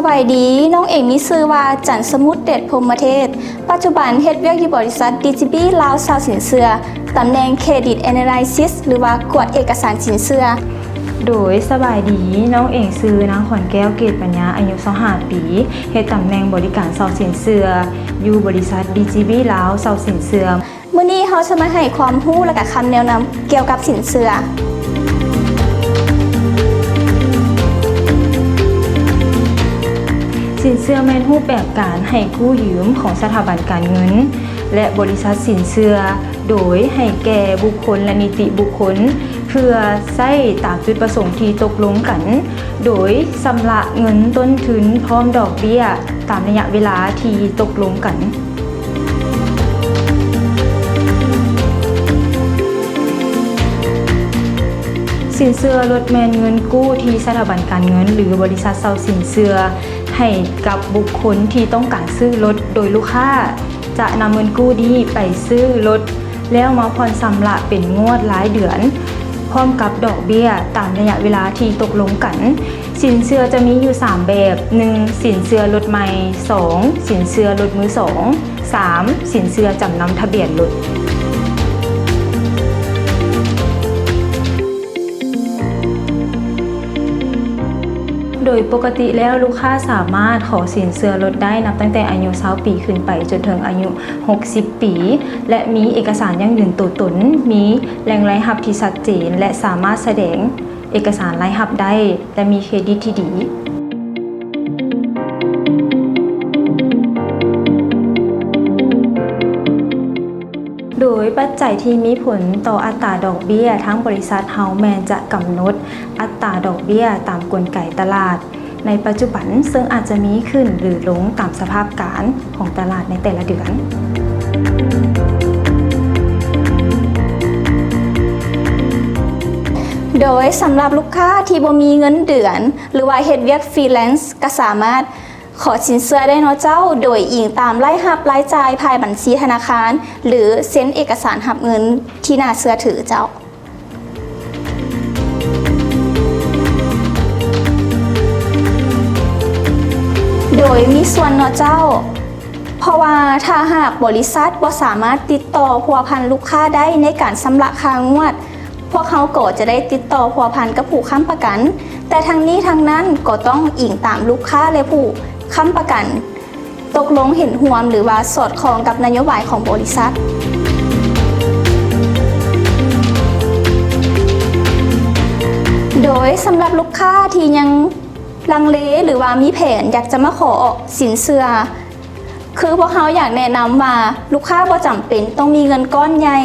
วัสดีน้องเอกมีชื่อว่าจันทร์สมุทรเดชพรหมเทศปัจจุบันเฮ็ดเวียกอยู่บริษัท DGB ลาวซาวสินเชื่อตำแหน่ง Credit Analysis หรือว่ากวดเอกสารสินเชื่อโดยสบายดีน้องเอกซื้อนางขวัญแก้วเกตปัญญาอายุ25 ปีเฮ็ดตำแหน่งบริการซาวสินเชื่ออยู่บริษัท DGB ลาวซาวสินเชื่อมื้อนี้เฮาจะมาให้ความรู้และก็คำแนะนำเกี่ยวกับสินเชื่อสินเชื่อแม่นรูปแบบการให้กู้ยืมของสถาบันการเงินและบริษัทสินเชื่อโดยให้แก่บุคคลและนิติบุคคลเพื่อใช้ตามจุดประสงค์ที่ตกลงกันโดยชำระเงินต้นทุนพร้อมดอกเบี้ยตามระยะเวลาที่ตกลงกันสินเชื่อลดแมนเงินกู้ที่สถาบันการเงินหรือบริษัทเซาสินเชื่อให้กับบุคคลที่ต้องการซื้อรถโดยลูกค้าจะนำเงินกู้นี้ไปซื้อรถแล้วมาผ่อนชำระเป็นงวดรายเดือนพร้อมกับดอกเบี้ยตามระยะเวลาที่ตกลงกันสินเชื่อจะมีอยู่3แบบ 1. สินเชื่อรถใหม่ 2. สินเชื่อรถมือ 2 3. สินเชื่อจำนำทะเบียนรถโดยปกติแล้วลูกค้าสามารถขอสินเชื่อลดได้นับตั้งแต่อายุ20 ปีขึ้นไปจนถึงอายุ60 ปีและมีเอกสารยั่งยืนตัวตนมีแหล่งรายรับที่ชัดเจนและสามารถแสดงเอกสารรายรับได้และมีเครดิตที่ดีโดยปัจจัยที่มีผลต่ออัตราดอกเบี้ยทั้งบริษัทเฮาแมนจะกำหนดอัตราดอกเบี้ยตามกลไกตลาดในปัจจุบันซึ่งอาจจะมีขึ้นหรือลงตามสภาพการของตลาดในแต่ละเดือนโดยสำหรับลูกค้าที่บ่มีเงินเดือนหรือว่าเฮ็ดเวียกฟรีแลนซ์ก็สามารถขอสินเชื่อได้เนาะเจ้าโดยอิงตามรายรับรายจ่ายภายบัญชีธนาคารหรือเซ็นเอกสารรับเงินที่น่าเชื่อถือเจ้าโดยมีส่วนเนาะเจ้าเพราะว่าถ้าหากบริษัทบ่สามารถติดต่อพัวพันลูกค้าได้ในการชำระค่างวดพวกเขาก็จะได้ติดต่อพัวพันกับผู้ค้ำประกันแต่ทั้งนี้ทั้งนั้นก็ต้องอิงตามลูกค้าและผู้ค้ำประกันตกลงเห็นร่วมหรือว่าสอดคล้องกับนโยบายของบริษัทโดยสำหรับลูกค้าที่ยังลังเลหรือว่ามีแผนอยากจะมาขอสินเชื่อคือพวกเขาอยากแนะนำว่าลูกค้าบ่จำเป็นต้องมีเงินก้อนใหญ่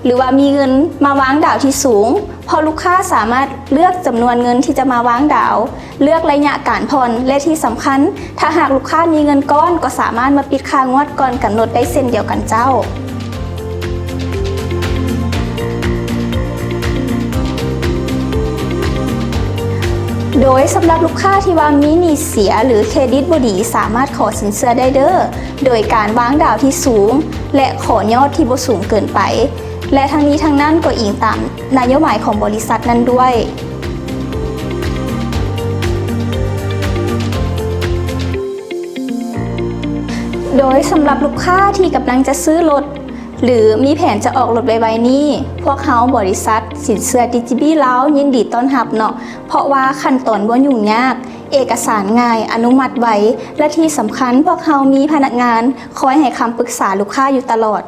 หรือว่ามีเงินมาวางดาวที่สูงพอลูกค้าสามารถเลือกจำนวนเงินที่จะมาวางดาวเลือกระยะการผ่อนและที่สำคัญถ้าหากลูกค้ามีเงินก้อนก็สามารถมาปิดค่างวดก่อนกำหนดได้เช่นเดียวกันเจ้าโดยสำหรับลูกค้าที่ว่ามีหนี้เสียหรือเครดิตบ่ดีสามารถขอสินเชื่อได้เด้อโดยการวางดาวที่สูงและขอยอดที่บ่สูงเกินไปและทั้งนี้ทั้งนั้นก็อิงตามนโยบายของบริษัทนั้นด้วยโดยสำหรับลูกค้าที่กำลังจะซื้อรถหรือมีแผนจะออกรถไวๆนี้พวกเขาบริษัทสินเชื่อ DGB ลาวยินดีต้อนรับเนาะเพราะว่าขั้นตอนบ่ยุ่งยากเอกสารง่ายอนุมัติไวและที่สำคัญพวกเขามีพนักงานคอยให้คำปรึกษาลูกค้าอยู่ตลอด